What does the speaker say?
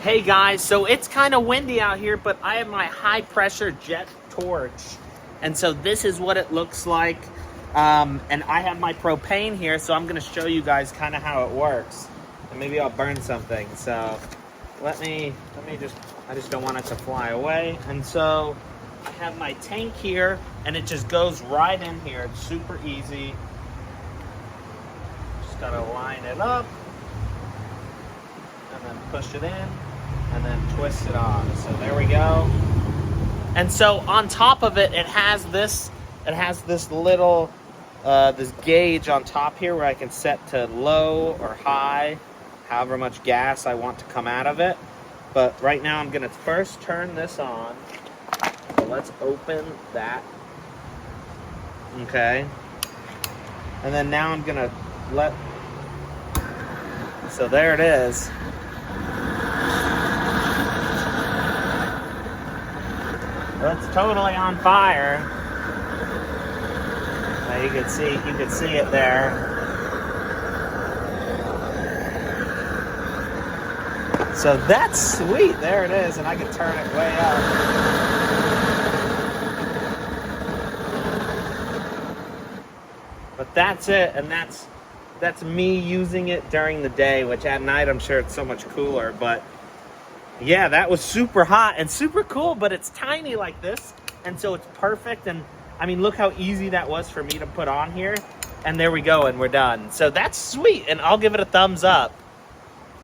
Hey guys, so it's kind of windy out here, but I have my high pressure jet torch. And so this is what it looks like. And I have my propane here, so I'm gonna show you guys kind of how it works. And maybe I'll burn something. So let me I just don't want it to fly away. And so I have my tank here and it just goes right in here. It's super easy. Just gotta line it up and then push it in. And then twist it on. So there we go. And so on top of it, it has this little this gauge on top here where I can set to low or high, however much gas I want to come out of it. But right now I'm gonna first turn this on. So let's open that. Okay. And then now I'm gonna so there it is. It's totally on fire. Now you can see it there. So that's sweet. There it is, and I can turn it way up. But that's it, and that's me using it during the day, which at night I'm sure it's so much cooler, but yeah, that was super hot and super cool, but it's tiny like this, and so it's perfect. And I mean, look how easy that was for me to put on here. And there we go, and we're done. So that's sweet, and I'll give it a thumbs up.